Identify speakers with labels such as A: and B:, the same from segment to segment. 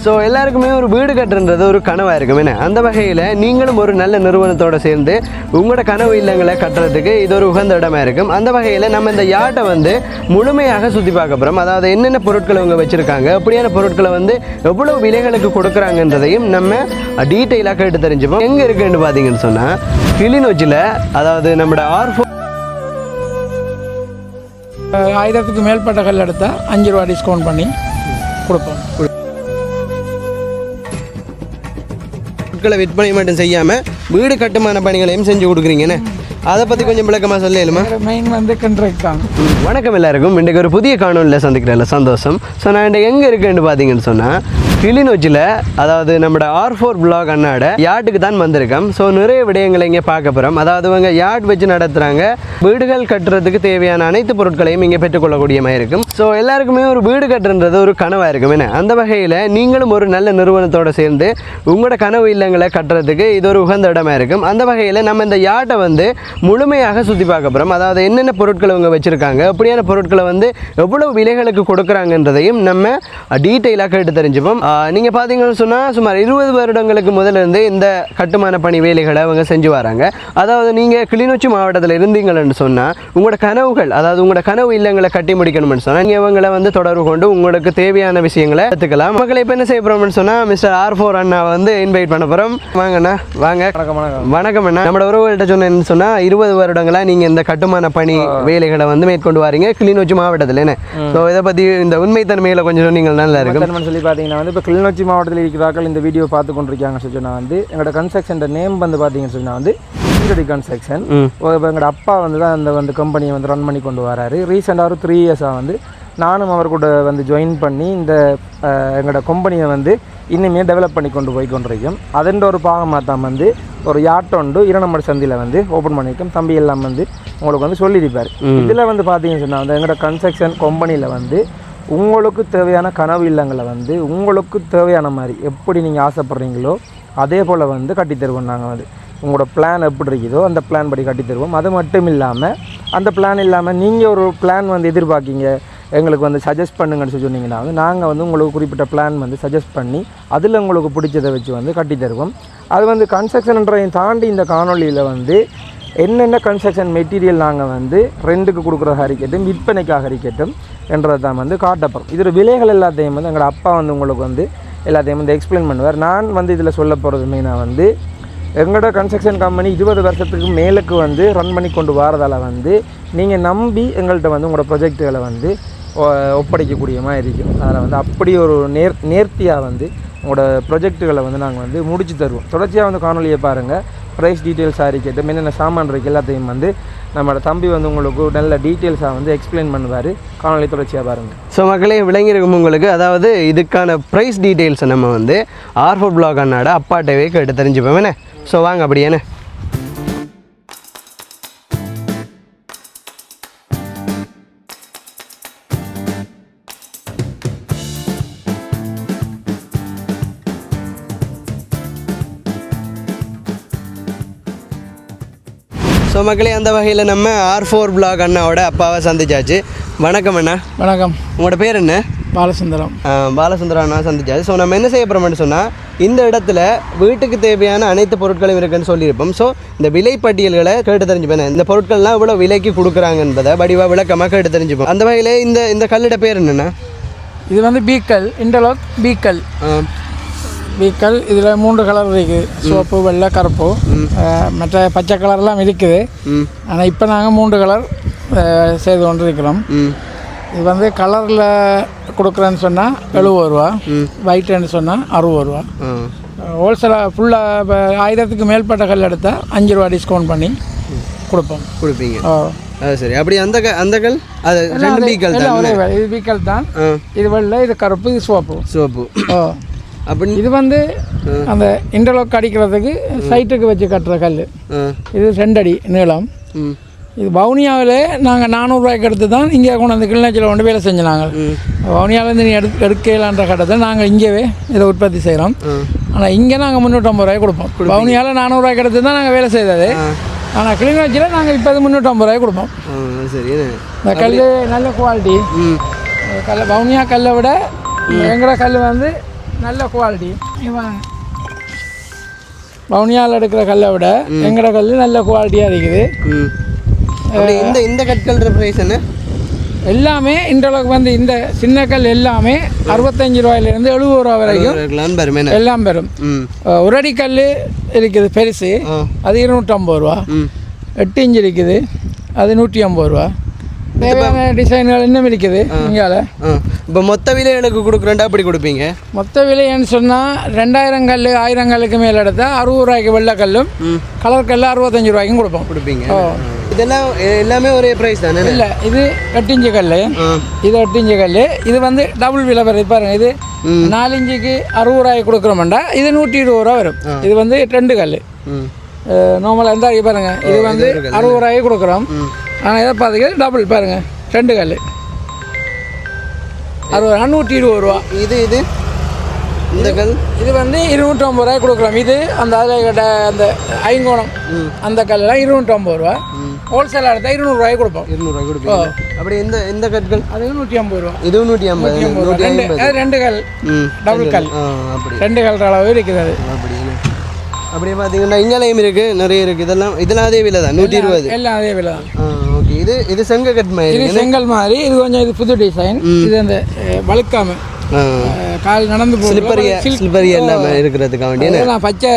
A: So எல்லாருக்குமே ஒரு வீடு கட்டுறது ஒரு கனவாக இருக்கும் என்ன அந்த வகையில் நீங்களும் ஒரு நல்ல நிறுவனத்தோடு சேர்ந்து உங்களோட கனவு இல்லங்களை கட்டுறதுக்கு இது ஒரு உகந்த இடமா இருக்கும். அந்த வகையில் நம்ம இந்த யாட்டை வந்து முழுமையாக சுற்றி பார்க்க போகிறோம். அதாவது என்னென்ன பொருட்களை அவங்க வச்சுருக்காங்க, அப்படியான பொருட்களை வந்து எவ்வளோ விலைகளுக்கு கொடுக்குறாங்கன்றதையும் நம்ம டீட்டெயிலாக கேட்டு தெரிஞ்சுப்போம். எங்கே இருக்குன்னு பார்த்தீங்கன்னு சொன்னால் கிளிநொச்சியில், அதாவது நம்மளோட R4
B: 1000க்கு மேற்பட்ட கல் எடுத்தால் 5 ரூபா டிஸ்கவுண்ட் பண்ணி கொடுப்போம்.
A: பொருட்களை விற்பனை மட்டும் செய்யாமல் வீடு கட்டுமான பணிகளையும் செஞ்சு கொடுக்குறீங்கன்னு அதை பற்றி கொஞ்சம் விளக்கமாக சொல்லலுமா?
B: மெயின் வந்து கண்ட்ராக்ட் தான்.
A: வணக்கம் எல்லாருக்கும். இன்றைக்கு ஒரு புதிய காணொலியில் சந்திக்கிறேன், சந்தோஷம். ஸோ நான் இன்றைக்கு எங்கே இருக்கேன்னு பார்த்தீங்கன்னு சொன்னால் கிளிநொச்சியில், அதாவது நம்மளோட R4 பிளாக் அண்ணாட யாட்டுக்கு தான் வந்திருக்கோம். ஸோ நிறைய விடயங்களை இங்கே பார்க்க போகிறோம். அதாவது இவங்க யாட் வச்சு நடத்துகிறாங்க. வீடுகள் கட்டுறதுக்கு தேவையான அனைத்து பொருட்களையும் இங்கே பெற்றுக்கொள்ளக்கூடிய மாதிரி இருக்கும். ஸோ எல்லாருக்குமே ஒரு வீடு கட்டுறது ஒரு கனவாக இருக்கும் என்ன அந்த வகையில் நீங்களும் ஒரு நல்ல நிறுவனத்தோடு சேர்ந்து உங்களோட கனவு இல்லங்களை கட்டுறதுக்கு இது ஒரு உகந்த இடமா இருக்கும். அந்த வகையில் நம்ம இந்த யாட்டை வந்து முழுமையாக சுற்றி பார்க்க போகிறோம். அதாவது என்னென்ன பொருட்களை அவங்க வச்சுருக்காங்க, அப்படியான பொருட்களை வந்து எவ்வளோ விலைகளுக்கு கொடுக்குறாங்கன்றதையும் நம்ம டீட்டெயிலாக கேட்டு தெரிஞ்சுப்போம். நீங்கள் பார்த்தீங்கன்னு சொன்னால் சுமார் 20 வருடங்களுக்கு முதலிருந்து இந்த கட்டுமான பணி வேலைகளை அவங்க செஞ்சு வராங்க. அதாவது நீங்கள் கிளிநொச்சி மாவட்டத்தில் இருந்தீங்கன்னு சொன்னால் உங்களோட கனவுகள், அதாவது உங்களோட கனவு இல்லங்களை கட்டி முடிக்கணும்னு சொன்னால் நீங்கள் இவங்களை வந்து தொடர்பு கொண்டு உங்களுக்கு தேவையான விஷயங்களை எடுத்துக்கலாம். மக்களை இப்போ என்ன செய்ய போகிறோம்னு சொன்னால் மிஸ்டர் R4 அண்ணா வந்து இன்வைட் பண்ண போகிறோம். வாங்கண்ணா, வாங்க. வணக்கம் அண்ணா. நம்மளோட உறவுகள்கிட்ட சொன்னேன்னு சொன்னால் 20 வருடங்களாக நீங்கள் இந்த கட்டுமான பணி வேலைகளை வந்து மேற்கொண்டு வரீங்க கிளிநொச்சி மாவட்டத்தில் என்ன. ஸோ இதை பற்றி இந்த உண்மைத்தன்மையில் கொஞ்சம் சொன்னீங்க நல்லா இருக்கும்.
B: சொல்லி பார்த்தீங்கன்னா வந்து இப்போ கிளிநொச்சி மாவட்டத்தில் இருக்கிறார்கள் இந்த வீடியோ பார்த்து கொண்டிருக்காங்கன்னு சொன்னால் வந்து எங்களோட கன்ஸ்ட்ரக்ஷன் நேம் வந்து பார்த்தீங்கன்னு சொன்னால் வந்து ஈரடி கன்ஸ்ட்ரக்ஷன். எங்களோட அப்பா வந்து தான் அந்த வந்து கம்பெனியை வந்து ரன் பண்ணி கொண்டு வராரு. ரீசெண்டாக ஒரு 3 இயர்ஸாக வந்து நானும் அவர் கூட வந்து ஜாயின் பண்ணி இந்த எங்களோட கம்பெனியை வந்து இன்னுமே டெவலப் பண்ணி கொண்டு போய் கொண்டிருக்கோம். அதன் ஒரு பாகமாக தான் வந்து ஒரு யாட்டோண்டு 2 நம்பர் சந்தியில் வந்து ஓப்பன் பண்ணியிருக்கோம். தம்பி எல்லாம் வந்து உங்களுக்கு வந்து சொல்லியிருப்பார். இதில் வந்து பார்த்தீங்கன்னு சொன்னால் வந்து எங்களோட கன்ஸ்ட்ரக்ஷன் கம்பெனியில் வந்து உங்களுக்கு தேவையான கனவு இல்லங்களை வந்து உங்களுக்கு தேவையான மாதிரி எப்படி நீங்கள் ஆசைப்பட்றீங்களோ அதே போல் வந்து கட்டித்தருவோம். நாங்கள் வந்து உங்களோட பிளான் எப்படி இருக்குதோ அந்த பிளான் படி கட்டித்தருவோம். அது மட்டும் இல்லாமல் அந்த பிளான் இல்லாமல் நீங்கள் ஒரு பிளான் வந்து எதிர்பார்க்கிங்க, எங்களுக்கு வந்து சஜஸ்ட் பண்ணுங்கன்னு சொல்லி சொன்னீங்கன்னா வந்து நாங்கள் வந்து உங்களுக்கு குறிப்பிட்ட பிளான் வந்து சஜஸ்ட் பண்ணி அதில் உங்களுக்கு பிடிச்சதை வச்சு வந்து கட்டித்தருவோம். அது வந்து கன்ஸ்ட்ரக்ஷன்ன்றதையும் தாண்டி இந்த காணொலியில் வந்து என்னென்ன கன்ஸ்ட்ரக்ஷன் மெட்டீரியல் நாங்கள் வந்து ரெண்டுக்கு கொடுக்குறதாக இருக்கட்டும், விற்பனைக்காக இருக்கட்டும் என்றதை தான் வந்து காட்டப்போம். இதில் விலைகள் எல்லாத்தையும் வந்து எங்களோட அப்பா வந்து உங்களுக்கு வந்து எல்லாத்தையும் வந்து எக்ஸ்பிளைன் பண்ணுவார். நான் வந்து இதில் சொல்ல போகிறது மெயினாக வந்து எங்களோட கன்ஸ்ட்ரக்ஷன் கம்பெனி 20 வருஷத்துக்கு மேலுக்கு வந்து ரன் பண்ணி கொண்டு வரதால் வந்து நீங்கள் நம்பி எங்கள்கிட்ட வந்து உங்களோட ப்ரொஜெக்டுகளை வந்து ஒப்படைக்கக்கூடிய மாதிரி இருக்கும். அதில் வந்து அப்படி ஒரு நேர்த்தியாக வந்து உங்களோட ப்ரொஜெக்டுகளை வந்து நாங்கள் வந்து முடிச்சு தருவோம். தொடர்ச்சியாக வந்து காணொலியை பாருங்கள். ப்ரைஸ் டீட்டெயில்ஸாக இருக்கட்டும், என்னென்ன சாமான் இருக்குது எல்லாத்தையும் வந்து நம்மளோட தம்பி வந்து உங்களுக்கு நல்ல டீட்டெயில்ஸாக வந்து எக்ஸ்பிளைன் பண்ணுவார். காணொலி தொடர்ச்சியாக பாருங்கள்.
A: ஸோ மக்களே விளங்கியிருக்கும் உங்களுக்கு. அதாவது இதுக்கான ப்ரைஸ் டீட்டெயில்ஸை நம்ம வந்து R4 பிளாக் அண்ணாட அப்பாட்டவே கேட்டு தெரிஞ்சுப்போம் என்ன. ஸோ வாங்க அப்படியேண்ணே. ஸோ மக்களே அந்த வகையில் நம்ம R4 பிளாக் அண்ணாவோட அப்பாவை சந்திச்சாச்சு. வணக்கம் அண்ணா.
B: வணக்கம்.
A: உங்களோட பேர் என்ன?
B: பாலசுந்தரம்.
A: பாலசுந்தரம் அண்ணா சந்திச்சாச்சு. ஸோ நம்ம என்ன செய்ய போகிறோம்னு சொன்னால் இந்த இடத்துல வீட்டுக்கு தேவையான அனைத்து பொருட்களும் இருக்குன்னு சொல்லியிருப்போம். ஸோ இந்த விலை பட்டியல்களை கேட்டு தெரிஞ்சுப்பேன். இந்த பொருட்கள்லாம் இவ்வளோ விலைக்கு கொடுக்குறாங்கன்றதை வடிவாக விளக்கமாக கேட்டு தெரிஞ்சுப்போம். அந்த வகையில் இந்த கல்லிட பேர் என்னென்னா?
B: இது வந்து பீக்கல், இன்டர்லாக் பீக்கல். பீக்கல் இதில் 3 கலர் இருக்குது. சிவப்பு, வெள்ளை, கருப்பு, மற்ற பச்சை கலர்லாம் இருக்குது. ஆனால் இப்போ நாங்கள் 3 கலர் செய்து கொண்டு இருக்கிறோம். இது வந்து கலரில் கொடுக்குறேன்னு சொன்னால் 70 ரூபா, ஒயிட்டுன்னு சொன்னால் 60 ரூபா. ஹோல்சேலாக ஃபுல்லாக இப்போ 1000க்கு மேற்பட்ட கல் எடுத்தால் 5 ரூபா டிஸ்கவுண்ட் பண்ணி கொடுப்பீங்க.
A: அது சரி. அப்படி அந்த கல் அது 2 பீக்கல் தான்.
B: இது பீக்கல் தான். இது வெள்ளை, இது கருப்பு, இது சிவப்பு.
A: அப்படி இது
B: வந்து அந்த இன்டர்லாக் அடிக்கிறதுக்கு சைட்டுக்கு வச்சு கட்டுற கல். இது 2 அடி நீளம். இது வவுனியாவில் நாங்கள் 400 ரூபாய்க்கு எடுத்து தான் இங்கே கொண்டு வந்து கிளிநொச்சியில் கொண்டு வேலை செஞ்சோம். நாங்கள் வவுனியாவிலேருந்து நீ எடுக்கலான்ற கட்டத்தை நாங்கள் இங்கேவே இதை உற்பத்தி செய்கிறோம். ஆனால் இங்கே நாங்கள் 350 ரூபாய்க்கு கொடுப்போம். வவுனியாவில் 400 ரூபாய்க்கு எடுத்து தான் நாங்கள் வேலை செய்தது. ஆனால் கிளிநொச்சியில் நாங்கள் இப்போ 350 ரூபாய்க்கு கொடுப்போம்.
A: சரி.
B: இந்த கல் நல்ல குவாலிட்டி. வவுனியா கல்லை விட எங்களோட கல் வந்து நல்ல குவாலிட்டி. பவுனியால் எடுக்கிற கல்லை விட எங்கட கல் நல்ல குவாலிட்டியாக இருக்குது.
A: இந்த இந்த கற்கள் ப்ரைஸ் என்ன?
B: எல்லாமே இன்றளவுக்கு வந்து இந்த சின்ன கல் எல்லாமே 65 ரூபாயிலிருந்து 70 ரூபா வரைக்கும் எல்லாம் பெறும். ஒரு அடி கல் இருக்குது பெருசு, அது 250 ரூபா. 8 இன்ச் இருக்குது, அது 150 ரூபா. தேவையான டிசைன்கள் இன்னும் இருக்குது இங்கால.
A: இப்போ மொத்த விலை எனக்கு கொடுக்குறேன்டா அப்படி கொடுப்பீங்க?
B: மொத்த விலைன்னு சொன்னால் 2000 கல் 1000 கல்லுக்கு மேலே எடுத்தால் 60 ரூபாய்க்கு வெள்ளை கல்லும் கலர் கல் 65 ரூபாய்க்கும் கொடுப்பீங்க.
A: இதெல்லாம் எல்லாமே ஒரே ப்ரைஸ் தானே?
B: இல்லை, இது 8 இன்ச்சு கல், இது 8 இன்ச்சு கல். இது வந்து டபுள் விலை வருது பாருங்க. இது 4 இன்ச்சுக்கு 60 ரூபாய்க்கு கொடுக்குறோம்டா, இது 120 ரூபா வரும். இது வந்து 2 கல் நார்மலாக இருந்தால் பாருங்க, இது வந்து 60 ரூபாய்க்கு கொடுக்குறோம். ஆனால் இதை பார்த்துக்க டபுள் பாருங்க, 2 கல் 60 120 ரூபா.
A: இது இது இந்த கல்
B: இது வந்து 250 ரூபாய்க்கு கொடுக்குறோம். இது அந்த அதில் அந்த ஐங்கோணம் அந்த கல்லாம் 250 ரூபா. ஹோல்சேல் எடுத்தால் 200 ரூபாய்க்கு கொடுப்போம்.
A: 200 ரூபாய் கொடுப்போம். அப்படி இந்த இந்த கற்கள்
B: அது 150 ரூபா.
A: இது 150.
B: 2 கல் டபுள் கல், அப்படி 2 கல் அளவு இருக்குது. அது
A: அப்படியே பார்த்தீங்கன்னா இங்கேயும் இருக்குது, நிறைய இருக்குது. இதெல்லாம் அதே விலை தான், 120.
B: எல்லாம் அதே விலை தான்.
A: ஓகே. இது செங்கல் கட் மாதிரி,
B: இது செங்கல் மாதிரி. இது கொஞ்சம் இது புது டிசைன். இது அந்த வழுக்காம கால் நடந்து
A: சில்பரி எல்லாமே இருக்கிறதுக்காக வேண்டிய
B: நான் பச்சை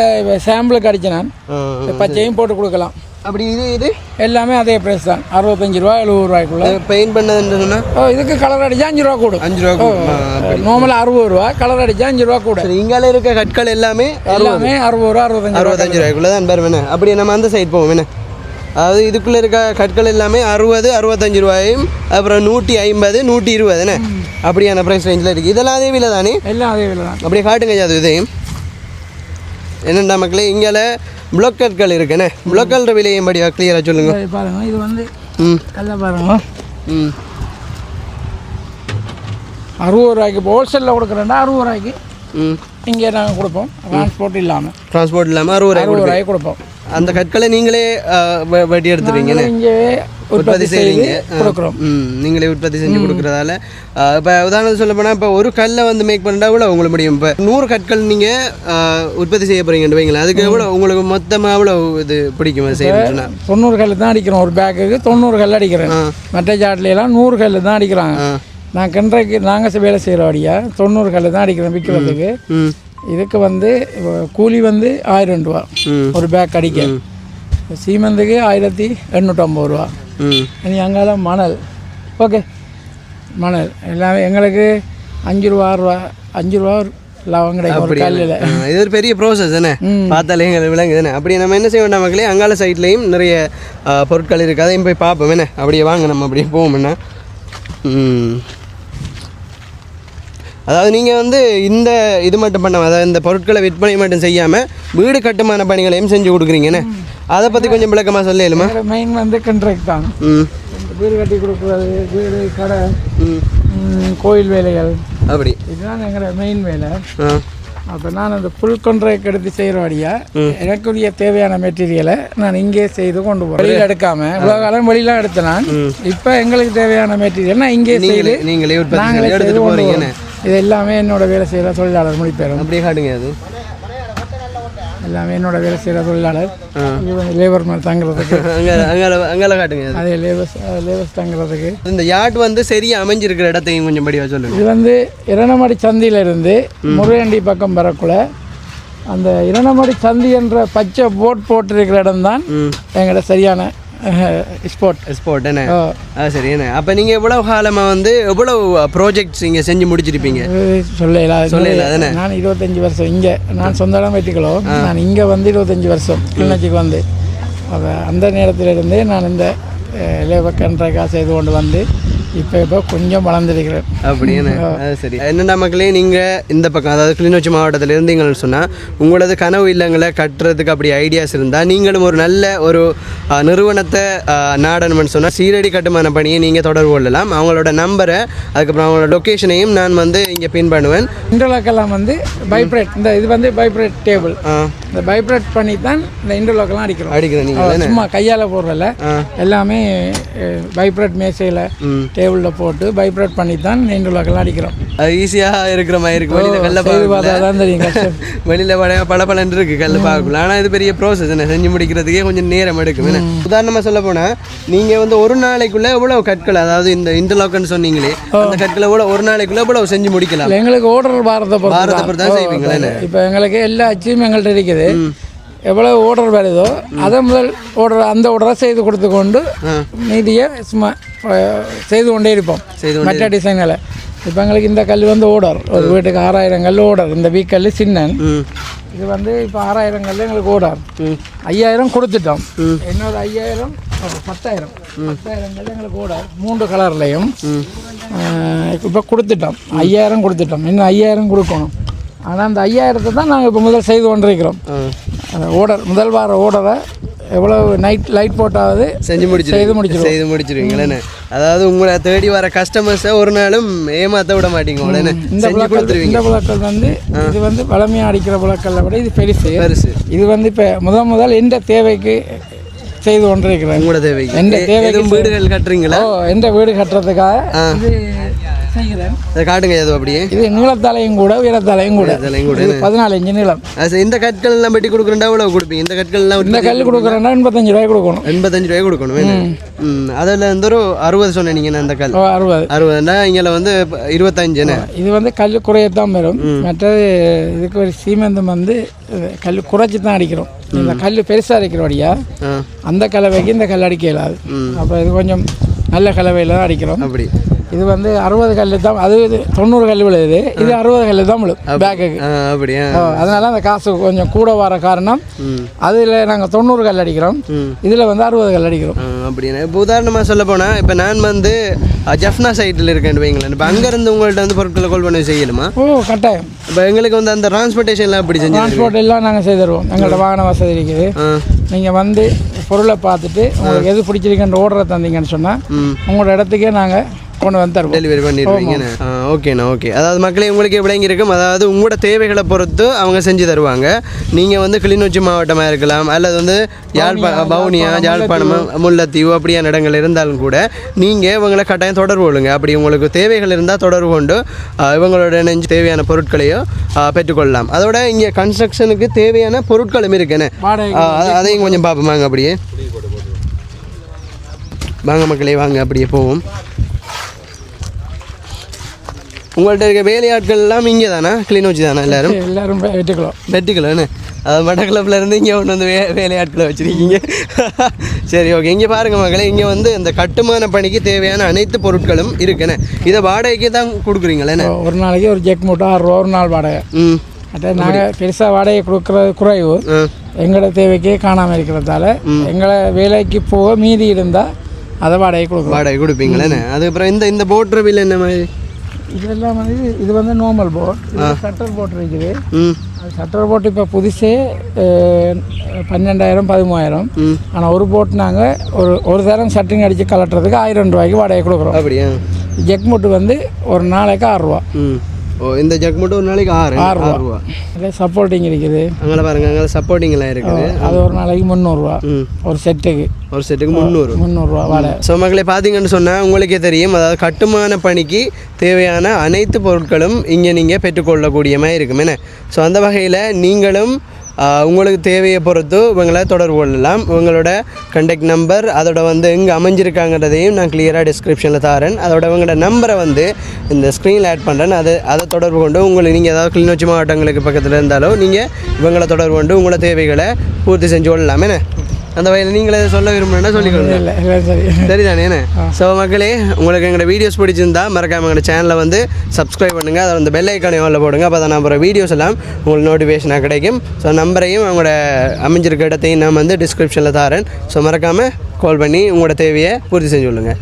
B: சாம்பிளுக்கு அடித்தேன். நான் பச்சையும் போட்டு கொடுக்கலாம்.
A: அப்படி இது
B: எல்லாமே அதே ப்ரைஸ் தான், 65 ரூபா 70 ரூபாய்க்குள்ள.
A: பெயிண்ட் பண்ணதுன்னு சொன்னால்
B: இதுக்கு கலர் அடித்தா 5 ரூபா கூடும்.
A: 5 ரூபா கூடும்.
B: நார்மலாக 60 ரூபா, கலர் அடித்தா 5 ரூபா கூட.
A: இங்கால இருக்க கற்கள் எல்லாமே
B: 60 ரூபா 65
A: ரூபாய்க்குள்ள தான் பேர் வேணே. அப்படியே நம்ம அந்த சைட் போவோம் வேணே. அதாவது இதுக்குள்ளே இருக்க கற்கள் எல்லாமே 60 65 ரூபாயும், அப்புறம் 150 120 என்ன அப்படியான ப்ரைஸ் ரேஞ்சில் இருக்குது. இதெல்லாம் அதே விலை தானே?
B: எல்லாம் அதே விலை தான்.
A: அப்படியே காட்டுங்க அது இதையும். என்னென்ன மக்களே, இங்கே பிளாக் கற்கள் இருக்குண்ணே. பிளாக் கல்ற விலையும் படியா கிளியராக சொல்லுங்க.
B: பாருங்க, இது வந்து கல்ல பாருங்க 60 ரூபாய்க்கு ஹோல்சேலில் கொடுக்குறேன்னா 60 ரூபாய்க்கு இங்கே நாங்கள் கொடுப்போம். டிரான்ஸ்போர்ட் இல்லாமல் 60 ரூபாய்க்கு கொடுப்போம்.
A: அந்த கற்களை நீங்களே வட்டி எடுத்துறீங்க,
B: இங்கே உற்பத்தி செய்வீங்க, கொடுக்குறோம்.
A: நீங்களே உற்பத்தி செஞ்சு கொடுக்குறதால இப்போ உதாரணம் சொல்ல போனால் இப்போ ஒரு கல்லை வந்து மேக் பண்ணிட்டா எவ்வளோ உங்களுக்கு முடியும்? இப்போ 100 கற்கள் நீங்கள் உற்பத்தி செய்ய போகிறீங்கன்னு வைங்களேன், அதுக்கு எவ்வளோ உங்களுக்கு மொத்தமாக எவ்வளோ இது பிடிக்கும் செய்யணும்னா?
B: 90 கல் தான் அடிக்கிறோம். ஒரு பேக்குக்கு 90 கல் அடிக்கிறேன். மற்ற ஜாட்லையெல்லாம் 100 கல் தான் அடிக்கிறாங்க. நான் கிணறைக்கு நாங்கள் வேலை செய்கிற வழியா 90 கல் தான் அடிக்கிறேன் விற்கிறதுக்கு. இதுக்கு வந்து கூலி வந்து 1000 ரூபா ஒரு பேக் அடிக்க. சீமெந்துக்கு 1850 ரூபா. இனி அங்கால மணல். ஓகே, மணல் எல்லாமே எங்களுக்கு 5 ரூபா 6 ரூபா 5 ரூபா லாபம் கிடைக்கும் ஒரு கல்லில்.
A: இது ஒரு பெரிய ப்ரோசஸ் தானே, பார்த்தாலே எங்களுக்கு விளங்கு தானே. அப்படி நம்ம என்ன செய்ய வேண்டாம் மக்களே, அங்கால சைட்லேயும் நிறைய பொருட்கள் இருக்குது, அதையும் போய் பார்ப்போம் என்ன. அப்படியே வாங்க நம்ம அப்படியே போவோம் என்ன. அதாவது நீங்கள் வந்து இந்த இது மட்டும் பண்ணாமல், அதாவது இந்த பொருட்களை விற்பனை மட்டும் செய்யாமல் வீடு கட்டுமான பணிகளையும் செஞ்சு கொடுக்குறீங்கண்ணே. அதை பற்றி கொஞ்சம் விளக்கமாக சொல்லிடுமா?
B: மெயின் வந்து கண்ட்ராக்ட் தான். வீடு கட்டி கொடுக்குறது, வீடு கடை, கோயில் வேலைகள், அப்படி இதுதான் எங்களோட மெயின் வேலை. அப்போ நான் அந்த ஃபுல் கான்ட்ராக்ட் எடுத்து செய்கிற வழியா எனக்குரிய தேவையான மெட்டீரியலை நான் இங்கே செய்து கொண்டு போகிறேன். வெளியில் எடுக்காமல் இவ்வளோ காலம் வெளியெலாம் எடுத்தேன் நான். இப்போ எங்களுக்கு தேவையான மெட்டீரியல் நான் இங்கே செய்து
A: நீங்களே
B: எடுத்துகிட்டு போகிறீங்க. இது எல்லாமே என்னோட வேலை செய்கிற தொழிலாளர் முடிப்பேரும்.
A: அப்படியே காட்டுங்க. அது
B: எல்லாமே என்னோட வேலை செய்கிற தொழிலாளர். இது வந்து லேபர் மாதிரி தங்குறதுக்கு
A: அங்கே காட்டுங்க.
B: அதே லேபர்ஸ் தங்குறதுக்கு.
A: இந்த யார்ட் வந்து சரியாக அமைஞ்சிருக்கிற இடத்தையும் கொஞ்சம் படியாக சொல்லுங்கள்.
B: இது வந்து இரணமடி சந்தியிலிருந்து முருகண்டி பக்கம் வரக்குள்ள அந்த இரணமடி சந்தி என்ற பச்சை போட் போட்டிருக்கிற இடம் தான் எங்களோட சரியான ஸ்போர்ட் என்ன. சரி என்ன. அப்போ நீங்கள் எவ்வளோ காலமாக வந்து எவ்வளோ ப்ராஜெக்ட்ஸ் இங்கே செஞ்சு முடிச்சிருப்பீங்க? சொல்லல. நான் 25 வருஷம் இங்கே, நான் சொந்த இடம் வைத்துக்கலாம். நான் இங்கே வந்து 25 வருஷம் கிளிநொச்சிக்கு வந்து அந்த நேரத்திலிருந்தே நான் இந்த லேபர் கான்ட்ராக்டாக செய்து கொண்டு வந்து இப்போ கொஞ்சம் வளர்ந்துருக்கிறேன்.
A: அப்படின்னு சரி. என்னென்ன மக்களே, நீங்கள் இந்த பக்கம் அதாவது கிளிநொச்சி மாவட்டத்தில் இருந்தீங்கன்னு சொன்னால் உங்களது கனவு இல்லங்களை கட்டுறதுக்கு அப்படி ஐடியாஸ் இருந்தால் நீங்களும் ஒரு நல்ல ஒரு நிறுவனத்தை நாடணும்னு சொன்னால் சீரடி கட்டுமான பணியை நீங்கள் தொடர்பு கொள்ளலாம். அவங்களோட நம்பரை அதுக்கப்புறம் அவங்களோட லொக்கேஷனையும் நான் வந்து இங்கே பின் பண்ணுவேன்.
B: இன்டர்லாக்கெல்லாம் வந்து வைப்ரேட், இந்த இது வந்து வைப்ரேட் டேபிள், இந்த வைப்ரேட் பண்ணி தான் இந்த இன்டர்லாக்கெல்லாம் அடிக்கிறேன். நீங்கள் சும்மா கையால் போடுறதில்ல, எல்லாமே வைப்ரேட் மேசையில்
C: டேபிளில் போட்டு வைப்ரேட் பண்ணி தான் நீண்ட உலகெல்லாம் அடிக்கிறோம்.
A: அது ஈஸியாக இருக்கிற மாதிரி இருக்கு. வெளியில் கல்ல
C: பார்த்தா தான் தெரியும் கஷ்டம்.
A: வெளியில் பல இருக்குது கல் பார்க்கலாம். ஆனால் இது பெரிய ப்ராசஸ் என்ன, செஞ்சு முடிக்கிறதுக்கே கொஞ்சம் நேரம் எடுக்கும். என்ன உதாரணமாக சொல்ல போனால் நீங்கள் வந்து ஒரு நாளைக்குள்ளே எவ்வளோ கற்கள், அதாவது இந்த இன்டர்லாக்னு சொன்னீங்களே அந்த கற்களை எவ்வளோ ஒரு நாளைக்குள்ளே எவ்வளோ செஞ்சு முடிக்கலாம்?
C: எங்களுக்கு ஆர்டர் பாரத்தை
A: பொறுத்து தான் செய்வீங்களா?
C: இப்போ எங்களுக்கு எல்லா அச்சும் எங்கள்கிட்ட இருக்குது. எவ்வளோ ஆர்டர் வருதோ அதை முதல் அந்த ஆர்டரை செய்து கொடுத்து கொண்டு மீதியை சும்மா செய்து கொண்டே இருப்போம் மற்ற டிசைனில். இப்போ எங்களுக்கு இந்த கல் வந்து ஓடர், ஒரு வீட்டுக்கு 6000 கல் ஓடர். இந்த வீக்கல் சின்னன் இது வந்து இப்போ 6000 கல் எங்களுக்கு ஓடர். 5000 கொடுத்துட்டோம். இன்னொரு 5000 10,000 கல் எங்களுக்கு ஓடர் 3 கலர்லையும் இப்போ கொடுத்துட்டோம். 5000 கொடுத்துட்டோம். இன்னும் 5000 கொடுக்கணும். ஆனால் அந்த 5000 தான் நாங்கள் இப்போ முதல் செய்து கொண்டிருக்கிறோம். ஓடர் முதல் வார ஓடரை எவ்வளோ லைட் போட்டாவது செய்து
A: முடிச்சிருவீங்களே. அதாவது உங்களை தேடி வர கஸ்டமர்ஸை ஒரு நாளும் ஏமாற்ற விட மாட்டீங்க.
C: இந்த புழக்கள் வந்து இது வந்து பழமையாக அடிக்கிற புழக்களை விட இது பெருசு. இது வந்து இப்போ முதல் எந்த தேவைக்கு செய்து கொண்டிருக்கிறேன்.
A: உங்களோட தேவைக்கு எந்த தேவைக்கு வீடுகள் கட்டுறீங்களா?
C: எந்த வீடு கட்டுறதுக்காக இது செய்கிறேன்.
A: அதை காட்டுங்க. ஏதோ அப்படியே இது
C: நீளத்தாலையும் கூட உயரத்தாலையும் கூட 14 இன்ச்சு நீளம்.
A: இந்த கற்கள் எல்லாம் வெட்டி கொடுக்குறேன்டா எவ்வளோ கொடுப்பீங்க? இந்த கற்கள் எல்லாம்
C: இந்த கல் கொடுக்குறேன்னா 85 ரூபாய் கொடுக்கணும்.
A: 85 ரூபாய் கொடுக்கணும். அதில் வந்து ஒரு 60 சொன்னீங்கன்னா அந்த கல் 60னா இங்கே வந்து 25.
C: இது வந்து கல் குறையத்தான் வரும். மற்றது இதுக்கு ஒரு சீமெந்தம் வந்து கல் குறைச்சி தான் அடிக்கிறோம். இந்த கல் பெருசாக அடிக்கிறபடியா அந்த கலவைக்கு இந்த கல் அடிக்க இயலாது. அப்போ இது கொஞ்சம் நல்ல கலவையில் தான் அடிக்கிறோம். அப்படி இது வந்து 60 கல் தான், அது 90 கல் விழுது. இது 60 கல் தான் விழுது பேக்குக்கு. அப்படியா? அதனால அந்த காசு கொஞ்சம் கூட வர காரணம் அதில் நாங்கள் 90 கல் அடிக்கிறோம், இதில் வந்து 60 கல் அடிக்கிறோம்.
A: அப்படின்னா இப்போ உதாரணமாக சொல்ல போனால் இப்போ நான் வந்து ஜஃப்னா சைட்டில் இருக்கேன் வைங்களேன். இப்போ அங்கேருந்து உங்கள்கிட்ட வந்து பொருட்களை கொள்வனை செய்யணுமா?
C: கட்டாயம்.
A: இப்போ எங்களுக்கு வந்து அந்த டிரான்ஸ்போர்ட்டேஷன்லாம் எப்படி செஞ்சு
C: டிரான்ஸ்போர்ட் எல்லாம் நாங்கள் செய்து தருவோம். எங்களோட வாகன வசதி இருக்குது. நீங்கள் வந்து பொருளை பார்த்துட்டு உங்களுக்கு எது பிடிச்சிருக்குன்ற ஓர்டரை தந்தீங்கன்னு சொன்னால் உங்களோட இடத்துக்கே நாங்கள் கொண்டு வந்து தருவோம்,
A: டெலிவரி பண்ணிடுவீங்கண்ணே. ஓகேண்ணா, ஓகே. அதாவது மக்களே உங்களுக்கு விளங்கி இருக்கும். அதாவது உங்களோட தேவைகளை பொறுத்து அவங்க செஞ்சு தருவாங்க. நீங்கள் வந்து கிளிநொச்சி மாவட்டமாக இருக்கலாம், அல்லது வந்து வவுனியா, யாழ்ப்பாணம், முல்லைத்தீவு அப்படியான இடங்கள் இருந்தாலும் கூட நீங்கள் இவங்களை கட்டாயம் தொடர்பு கொள்ளுங்க. அப்படி உங்களுக்கு தேவைகள் இருந்தால் தொடர்பு கொண்டு இவங்களோட நெஞ்சு தேவையான பொருட்களையும் பெற்றுக்கொள்ளலாம். அதோட இங்கே கன்ஸ்ட்ரக்ஷனுக்கு தேவையான பொருட்களும் இருக்குண்ணே. அதையும் கொஞ்சம் பார்ப்போமாங்க. அப்படியே வாங்க மக்களே, வாங்க அப்படியே போவோம். உங்கள்கிட்ட இருக்க வேலையாட்கள் எல்லாம் இங்கே தானே, கிளிநொச்சி தானே? எல்லாரும் வெட்டிக்கலாம். அது மட்டக்களப்பிலேருந்து இங்கே ஒன்று வந்து வேலையாட்களை வச்சுருக்கீங்க. சரி, ஓகே. இங்கே பாருங்கள் மக்களே, இங்கே வந்து இந்த கட்டுமான பணிக்கு தேவையான அனைத்து பொருட்களும் இருக்குண்ணே. இதை வாடகைக்கு தான் கொடுக்குறீங்களே?
C: ஒரு நாளைக்கு ஒரு ஜெக் மூட்டை 6 ரூபா ஒரு நாள் வாடகை. நாங்கள் பெருசாக வாடகை கொடுக்குறது குறைவு. எங்களோட தேவைக்கே காணாமல் இருக்கிறதால எங்களை வேலைக்கு போக மீதி இருந்தால் அதை வாடகை
A: கொடுப்பீங்களே? அதுக்கப்புறம் இந்த போட் பில் என்ன மாதிரி?
C: இதெல்லாம் வந்து இது வந்து நார்மல் போட். ஷட்டர் போட் இருக்குது. ஷட்டர் போட் இப்போ புதுசே 12,000 13,000. ஆனால் ஒரு போட் நாங்கள் ஒரு தரம் ஷட்டரிங் அடித்து கலட்டுறதுக்கு 1000 ரூபாய்க்கு வாடகை கொடுக்குறோம். அப்படியா? ஜெக் மூட்டு வந்து ஒரு நாளைக்கு 6 ரூபா.
A: இந்த ஜக் மட்டும் ஒரு நாளைக்கு 6 ரூபா.
C: சப்போர்ட்டிங் இருக்குது.
A: அங்கே பாருங்க, அங்கே சப்போர்ட்டிங்லாம் இருக்குது.
C: அது ஒரு நாளைக்கு 300 ரூபா. ஒரு செட்டுக்கு 300 ரூபா வாடகை.
A: ஸோ மக்களை பார்த்தீங்கன்னு சொன்னால் உங்களுக்கே தெரியும். அதாவது கட்டுமான பணிக்கு தேவையான அனைத்து பொருட்களும் இங்கே நீங்கள் பெற்றுக்கொள்ளக்கூடிய மாதிரி இருக்குமே. ஸோ அந்த வகையில் நீங்களும் உங்களுக்கு தேவையை பொறுத்து இவங்களை தொடர்பு கொள்ளலாம். இவங்களோட கான்டாக்ட் நம்பர் அதோட வந்து எங்கே அமைஞ்சிருக்காங்கிறதையும் நான் கிளியராக டிஸ்கிரிப்ஷனில் தரேன். அதோட இவங்களோட நம்பரை வந்து இந்த ஸ்க்ரீனில் ஆட் பண்ணுறேன். அதை தொடர்பு கொண்டு உங்களுக்கு நீங்கள் ஏதாவது கிளிநொச்சி மாவட்டங்களுக்கு பக்கத்தில் இருந்தாலும் நீங்கள் இவங்களை தொடர்பு கொண்டு உங்களோட தேவைகளை பூர்த்தி செஞ்சு கொள்ளலாமே. அந்த வகையில் நீங்களே சொல்ல விரும்புகிறேன்னா சொல்லிக்கொள்ளுங்க. சரிதானே? ஸோ மக்களே, உங்களுக்கு எங்களோட வீடியோஸ் பிடிச்சிருந்தா மறக்காமல் எங்களோட சேனலை வந்து சப்ஸ்கிரைப் பண்ணுங்கள். அதை வந்து பெல் ஐக்கானே ஆல்ல போடுங்க. அப்போ தான் நான் போகிற வீடியோஸ் எல்லாம் உங்களுக்கு நோட்டிஃபிகேஷனாக கிடைக்கும். ஸோ நம்பரையும் அவங்களோட அமைஞ்சிருக்க இடத்தையும் நான் வந்து டிஸ்கிரிப்ஷனில் தரேன். ஸோ மறக்காமல் கால் பண்ணி உங்களோட தேவையை பூர்த்தி செஞ்சு கொள்ளுங்கள்.